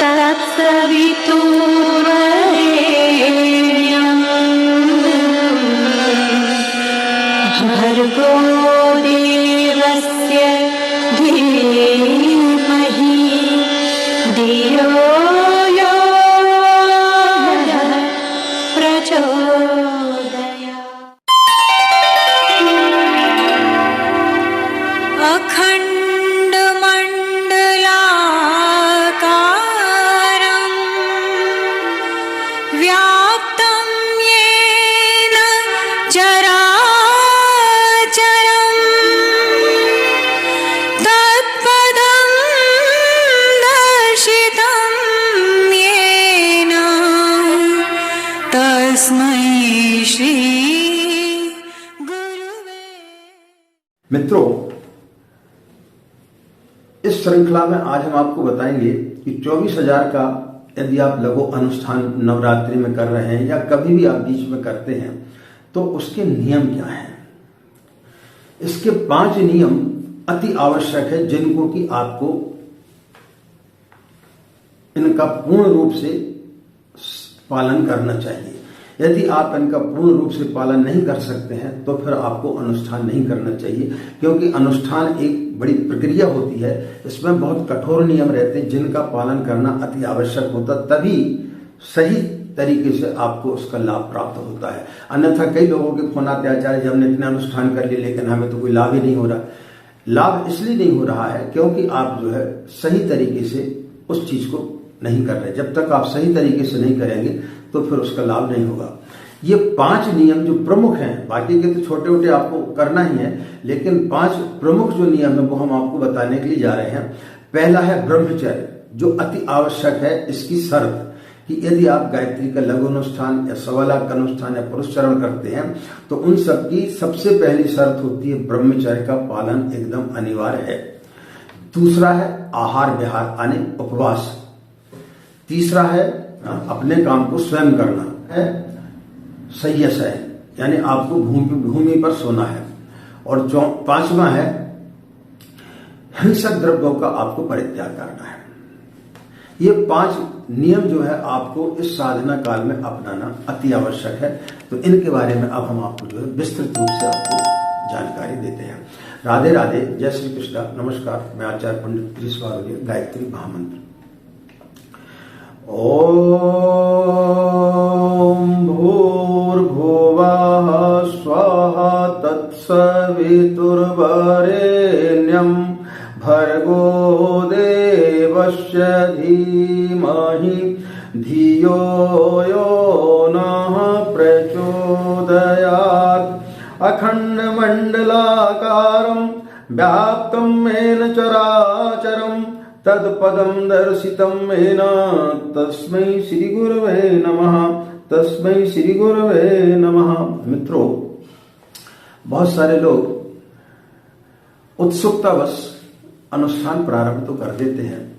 तत्सवितुर्वरेण्यं भर्गो देवस्य धीमहि धियो यो नः प्रचोदयात्। अखण्डमण्डलाकारं व्याप्तं येन चराचरं तत्पदं दर्शितं येन तस्मै श्री गुरुवे। मित्रों, इस श्रृंखला में आज हम आपको बताएंगे कि 24,000 का यदि आप लघु अनुष्ठान नवरात्रि में कर रहे हैं या कभी भी आप बीच में करते हैं तो उसके नियम क्या हैं। इसके 5 नियम अति आवश्यक है जिनको कि आपको इनका पूर्ण रूप से पालन करना चाहिए। यदि आप इनका पूर्ण रूप से पालन नहीं कर सकते हैं तो फिर आपको अनुष्ठान नहीं करना चाहिए, क्योंकि अनुष्ठान एक बड़ी प्रक्रिया होती है। इसमें बहुत कठोर नियम रहते हैं जिनका पालन करना अति आवश्यक होता, तभी सही तरीके से आपको उसका लाभ प्राप्त होता है। अन्यथा कई लोगों के फोन आते, आचार्य जी हमने इतने अनुष्ठान कर लिए लेकिन हमें तो कोई लाभ ही नहीं हो रहा। लाभ इसलिए नहीं हो रहा है क्योंकि आप जो है सही तरीके से उस चीज को नहीं कर रहे। जब तक आप सही तरीके से नहीं करेंगे तो फिर उसका लाभ नहीं होगा। ये 5 नियम जो प्रमुख हैं, बाकी के तो छोटे छोटे आपको करना ही है, लेकिन 5 प्रमुख जो नियम है वो हम आपको बताने के लिए जा रहे हैं। पहला है ब्रह्मचर्य, जो अति आवश्यक है। इसकी शर्त कि यदि आप गायत्री का लघु अनुष्ठान या 1.25 लाख का अनुष्ठान या पुरुषचरण करते हैं तो उन सब की सबसे पहली शर्त होती है ब्रह्मचर्य का पालन एकदम अनिवार्य है। दूसरा है आहार विहार यानी उपवास। तीसरा है अपने काम को स्वयं करना है। शय्यस है यानी आपको भूमि पर सोना है। और 5वां है हिंसक द्रव्यों का आपको परित्याग करना है। ये 5 नियम जो है आपको इस साधना काल में अपनाना अति आवश्यक है। तो इनके बारे में अब हम आपको जो है विस्तृत रूप से आपको जानकारी देते हैं। राधे राधे, जय श्री कृष्ण, नमस्कार। मैं आचार्य पंडित त्रिस्वारोली, गायत्री महामंत्र। ओम भूर्भुवः स्वः तत्सवितुर्वरेण्यं भर्गो देवस्य धीमहि धियो यो नः प्रचोदयात्। अखण्डमण्डलाकारं व्याप्तं येन चराचरं तत्पदं दर्शितं येन तस्मै श्री गुरवे नमः। तस्मै श्री गुरवे नमः। मित्रों, बहुत सारे लोग उत्सुकतावश अनुष्ठान प्रारंभ तो कर देते हैं,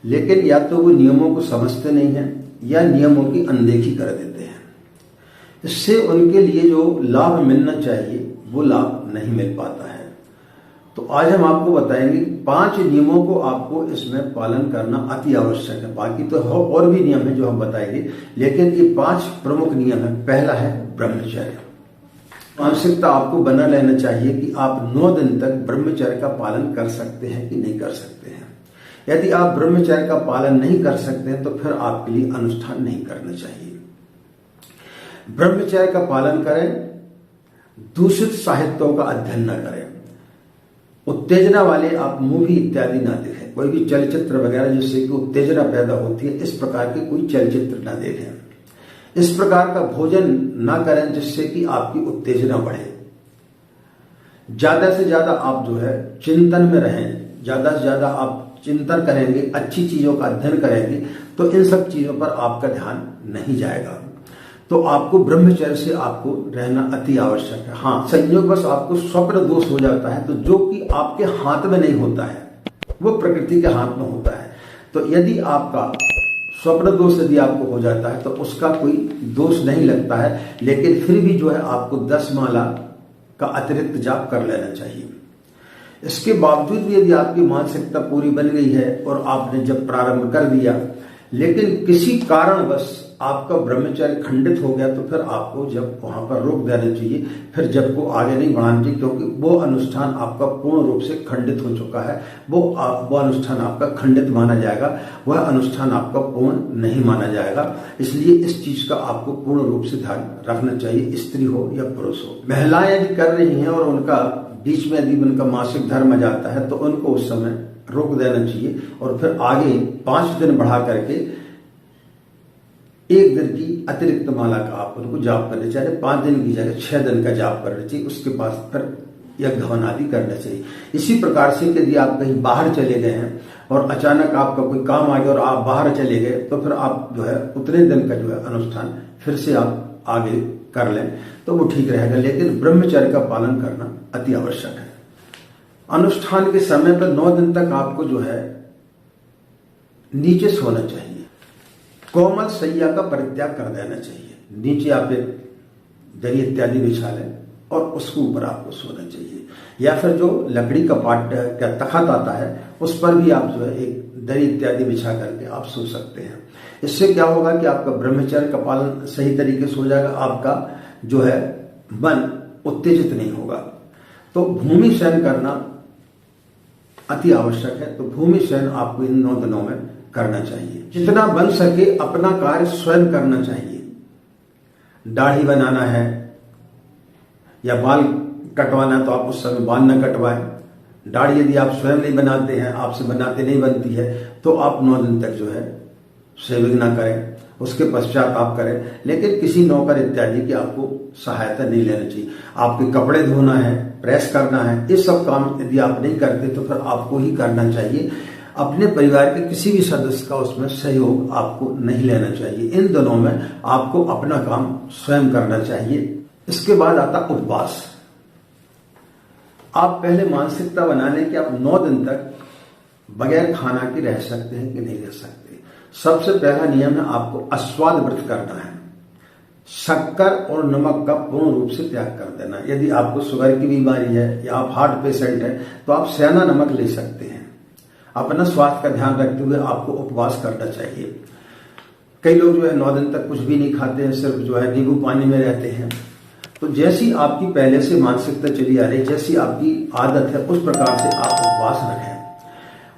लेकिन या तो वो नियमों को समझते नहीं हैं या नियमों की अनदेखी कर देते हैं। इससे उनके लिए जो लाभ मिलना चाहिए वो लाभ नहीं मिल पाता है। तो आज हम आपको बताएंगे 5 नियमों को आपको इसमें पालन करना अति आवश्यक है। बाकी तो और भी नियम है जो हम बताएंगे, लेकिन ये 5 प्रमुख नियम है। पहला है ब्रह्मचर्य। मानसिकता आपको बना लेना चाहिए कि आप 9 दिन तक ब्रह्मचर्य का पालन कर सकते हैं कि नहीं कर सकते हैं। यदि आप ब्रह्मचर्य का पालन नहीं कर सकते हैं तो फिर आपके लिए अनुष्ठान नहीं करना चाहिए। ब्रह्मचर्य का पालन करें, दूषित साहित्यों का अध्ययन न करें, उत्तेजना वाले आप मूवी इत्यादि ना देखें, कोई भी चलचित्र वगैरह जिससे कि उत्तेजना पैदा होती है इस प्रकार के कोई चलचित्र ना देखें। इस प्रकार का भोजन ना करें जिससे कि आपकी उत्तेजना बढ़े। ज्यादा से ज्यादा आप जो है चिंतन में रहें, ज्यादा से ज्यादा आप चिंतन करेंगे, अच्छी चीजों का अध्ययन करेंगे तो इन सब चीजों पर आपका ध्यान नहीं जाएगा। तो आपको ब्रह्मचर्य से आपको रहना अति आवश्यक है। हाँ, संयोगवश आपको स्वप्न दोष हो जाता है तो जो कि आपके हाथ में नहीं होता है, वो प्रकृति के हाथ में होता है। तो यदि आपका स्वप्न दोष यदि आपको हो जाता है तो उसका कोई दोष नहीं लगता है, लेकिन फिर भी जो है आपको 10 माला का अतिरिक्त जाप कर लेना चाहिए। इसके बावजूद भी यदि आपकी मानसिकता पूरी बन गई है और आपने जब प्रारंभ कर दिया, लेकिन किसी कारणवश आपका ब्रह्मचर्य खंडित हो गया, तो फिर आपको जब वहां पर रोक देना चाहिए, फिर जब को आगे नहीं बढ़ाना चाहिए, क्योंकि वो अनुष्ठान आपका पूर्ण रूप से खंडित हो चुका है। वो अनुष्ठान आपका खंडित माना जाएगा, वह अनुष्ठान आपका पूर्ण नहीं माना जाएगा। इसलिए इस चीज का आपको पूर्ण रूप से ध्यान रखना चाहिए, स्त्री हो या पुरुष हो। महिलाएं यदि कर रही हैं और उनका बीच में यदि उनका मासिक धर्म आ जाता है, तो उनको उस समय रोक देना चाहिए और फिर आगे 5 दिन बढ़ा करके 1 दिन की अतिरिक्त माला का आप उनको जाप करना चाहिए। 5 दिन की जगह 6 दिन का जाप करना चाहिए। उसके पास फिर यज्ञ हवन आदि करना चाहिए। इसी प्रकार से यदि आप कहीं बाहर चले गए हैं और अचानक आपका कोई काम आ गया और आप बाहर चले गए, तो फिर आप जो है उतने दिन का जो है अनुष्ठान फिर से आप आगे कर लें तो वो ठीक रहेगा। लेकिन ब्रह्मचर्य का पालन करना अति आवश्यक है। अनुष्ठान के समय पर 9 दिन तक आपको जो है नीचे सोना चाहिए। कोमल सैया का परित्याग कर देना चाहिए। नीचे आप एक दरी इत्यादि बिछा लें और उसके ऊपर आपको सोना चाहिए, या फिर जो लकड़ी का पाट का तखत आता है उस पर भी आप जो है एक दरी इत्यादि बिछा करके आप सो सकते हैं। इससे क्या होगा कि आपका ब्रह्मचर्य का पालन सही तरीके से हो जाएगा, आपका जो है मन उत्तेजित नहीं होगा। तो भूमि शयन करना अति आवश्यक है। तो भूमि शयन आपको इन 9 दिनों में करना चाहिए। जितना बन सके अपना कार्य स्वयं करना चाहिए। दाढ़ी बनाना है या बाल कटवाना है तो आप उस समय बाल न कटवाएं। दाढ़ी यदि आप स्वयं नहीं बनाते हैं, आपसे बनाते नहीं बनती है, तो आप 9 दिन तक जो है शेविंग ना करें, उसके पश्चात आप करें। लेकिन किसी नौकर इत्यादि की आपको सहायता नहीं लेना चाहिए। आपके कपड़े धोना है, प्रेस करना है, ये सब काम यदि आप नहीं करते तो फिर आपको ही करना चाहिए। अपने परिवार के किसी भी सदस्य का उसमें सहयोग आपको नहीं लेना चाहिए। इन दिनों में आपको अपना काम स्वयं करना चाहिए। इसके बाद आता उपवास। आप पहले मानसिकता बनाने कि आप 9 दिन तक बगैर खाना के रह सकते हैं कि नहीं रह सकते। सबसे पहला नियम है आपको अस्वाद व्रत करना है। शक्कर और नमक का पूर्ण रूप से त्याग कर देना। यदि आपको शुगर की बीमारी है या आप हार्ट पेशेंट है तो आप सेना नमक ले सकते हैं। अपना स्वास्थ्य का ध्यान रखते हुए आपको उपवास करना चाहिए। कई लोग जो है 9 दिन तक कुछ भी नहीं खाते हैं, सिर्फ जो है नींबू पानी में रहते हैं। तो जैसी आपकी पहले से मानसिकता चली आ रही, जैसी आपकी आदत है, उस प्रकार से आप उपवास रखें।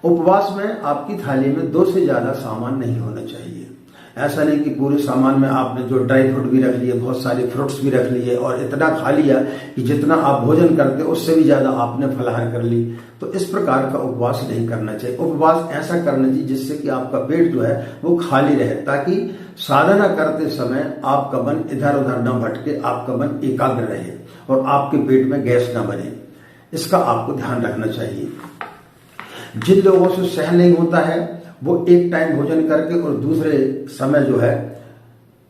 उपवास में आपकी थाली में 2 से ज्यादा सामान नहीं होना चाहिए। ऐसा नहीं कि पूरे सामान में आपने जो ड्राई फ्रूट भी रख लिए, बहुत सारे फ्रूट्स भी रख लिए और इतना खा लिया कि जितना आप भोजन करते उससे भी ज्यादा आपने फलाहार कर ली। तो इस प्रकार का उपवास नहीं करना चाहिए। उपवास ऐसा करना चाहिए जिससे कि आपका पेट जो है वो खाली रहे, ताकि साधना करते समय आपका मन इधर उधर न भटके, आपका मन एकाग्र रहे और आपके पेट में गैस न बने। इसका आपको ध्यान रखना चाहिए। जिन लोगों से सहन नहीं होता है वो एक टाइम भोजन करके और दूसरे समय जो है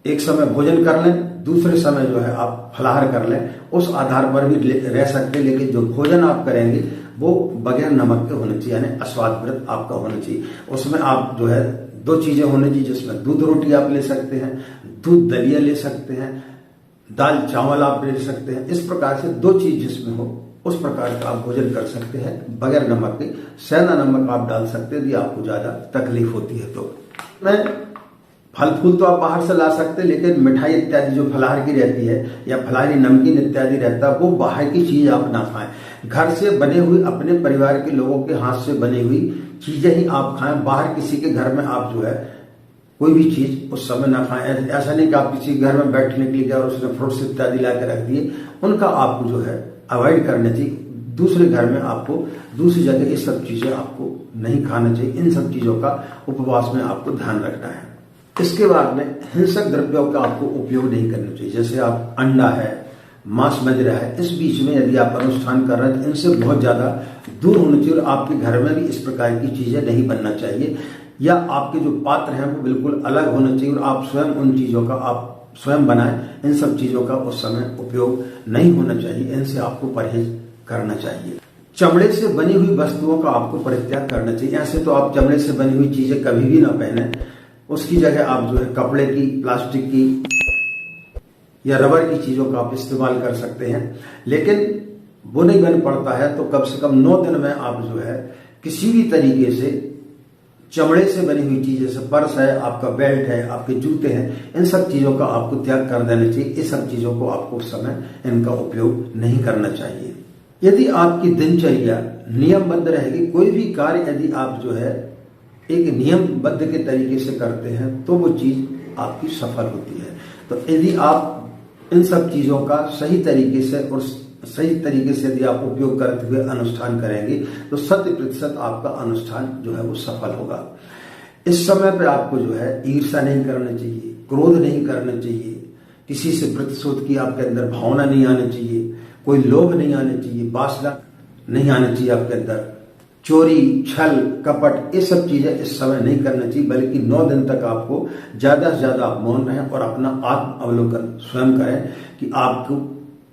एक समय भोजन कर लें, दूसरे समय जो है आप फलाहार कर लें। उस आधार पर भी रह सकते, लेकिन जो भोजन आप करेंगे वो बगैर नमक के होने चाहिए, यानी अस्वाद व्रत आपका होना चाहिए। उसमें आप जो है 2 चीजें होनी चाहिए, जिसमें दूध रोटी आप ले सकते हैं, दूध दलिया ले सकते हैं, दाल चावल आप ले सकते हैं। इस प्रकार से 2 चीज जिसमें हो उस प्रकार का आप भोजन कर सकते हैं बगैर नमक के। सेंधा नमक आप डाल सकते हैं यदि आपको ज्यादा तकलीफ होती है। तो मैं फल फूल तो आप बाहर से ला सकते हैं, लेकिन मिठाई इत्यादि जो फलाहार की रहती है या फलाहारी नमकीन इत्यादि रहता है वो बाहर की चीज आप ना खाएं। घर से बने हुए अपने परिवार के लोगों के हाथ से बनी हुई चीजें ही आप खाएं। बाहर किसी के घर में आप जो है कोई भी चीज उस समय ना खाएं। ऐसा नहीं कि आप किसी घर में बैठने के लिए गए और उसने फ्रूट्स इत्यादि ला के रख दिए, उनका आपको जो है अवॉइड करना चाहिए। दूसरे घर में आपको दूसरी जगह ये सब चीजें आपको नहीं खाना चाहिए। इन सब चीजों का उपवास में आपको ध्यान रखना है। इसके बाद में हिंसक द्रव्यों का आपको उपयोग नहीं करना चाहिए। जैसे आप अंडा है, मांस मदिरा है, इस बीच में यदि आप अनुष्ठान कर रहे हैं तो इनसे बहुत ज्यादा दूर होना चाहिए और आपके घर में भी इस प्रकार की चीजें नहीं बनना चाहिए। या आपके जो पात्र हैं वो बिल्कुल अलग होना चाहिए और आप स्वयं उन चीजों का आप स्वयं बनाएं। इन सब चीजों का उस समय उपयोग नहीं होना चाहिए। इनसे आपको परहेज करना चाहिए। चमड़े से बनी हुई वस्तुओं का आपको परित्याग करना चाहिए। ऐसे तो आप चमड़े से बनी हुई चीजें कभी भी ना पहने, उसकी जगह आप जो है कपड़े की, प्लास्टिक की या रबर की चीजों का आप इस्तेमाल कर सकते हैं। लेकिन वो नहीं बन पड़ता है तो कम से कम 9 दिन में आप जो है किसी भी तरीके से चमड़े से बनी हुई चीज, जैसे पर्स है, आपका बेल्ट है, आपके जूते हैं, इन सब चीजों का आपको त्याग कर देना चाहिए। इस सब चीजों को आपको उस समय इनका उपयोग नहीं करना चाहिए। यदि आपकी दिनचर्या नियमबद्ध रहेगी, कोई भी कार्य यदि आप जो है एक नियमबद्ध के तरीके से करते हैं तो वो चीज आपकी सफल होती है। तो यदि आप इन सब चीजों का सही तरीके से और सही तरीके से यदि आप उपयोग करते हुए अनुष्ठान करेंगे तो 100% आपका अनुष्ठान जो है वो सफल होगा। इस समय पे आपको जो है ईर्ष्या नहीं करना चाहिए, क्रोध नहीं करना चाहिए, किसी से प्रतिशोध की आपके अंदर भावना नहीं आनी चाहिए, कोई लोभ नहीं आना चाहिए, वासना नहीं आना चाहिए आपके अंदर, चोरी, छल, कपट, ये सब चीजें इस समय नहीं करना चाहिए। बल्कि 9 दिन तक आपको ज्यादा से ज्यादा आप मौन रहें और अपना आत्म अवलोकन स्वयं करें कि आपको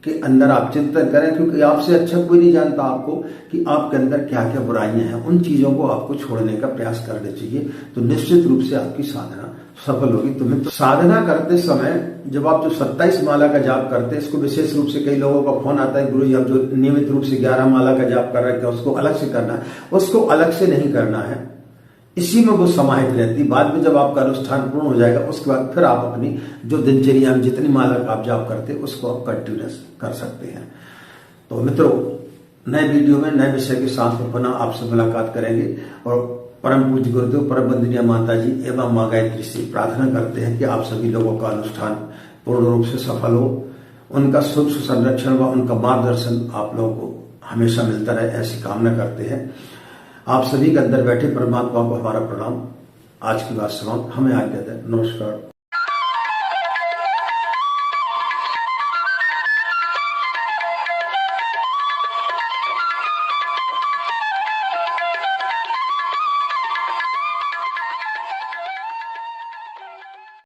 के अंदर आप चिंतन करें, क्योंकि आपसे अच्छा कोई नहीं जानता आपको कि आपके अंदर क्या क्या बुराइयां हैं। उन चीजों को आपको छोड़ने का प्रयास करना चाहिए, तो निश्चित रूप से आपकी साधना सफल होगी। तो साधना करते समय जब आप जो 27 माला का जाप करते हैं, इसको विशेष रूप से कई लोगों का फोन आता है, गुरु जी आप जो नियमित रूप से 11 माला का जाप कर रहे हैं क्या उसको अलग से करना है? उसको अलग से नहीं करना है, इसी में वो समाहित रहती। बाद में जब आपका अनुष्ठान पूर्ण हो जाएगा उसके बाद फिर आप अपनी जो दिनचर्या में जितनी माला का आप जाप करते हैं उसको आप कंटिन्यूस कर सकते हैं। तो मित्रों, नए वीडियो में नए विषय के साथ में पुनः आपसे मुलाकात करेंगे और परम पूज्य गुरुदेव परम वंदनीय माता जी एवं मां गायत्री से प्रार्थना करते हैं कि आप सभी लोगों का अनुष्ठान पूर्ण रूप से सफल हो, उनका सुख संरक्षण व उनका मार्गदर्शन आप लोगों को हमेशा मिलता रहे, ऐसी कामना करते हैं। आप सभी के अंदर बैठे परमात्मा को हमारा प्रणाम। आज की बात समाप्त। हमें आज्ञा दें। नमस्कार।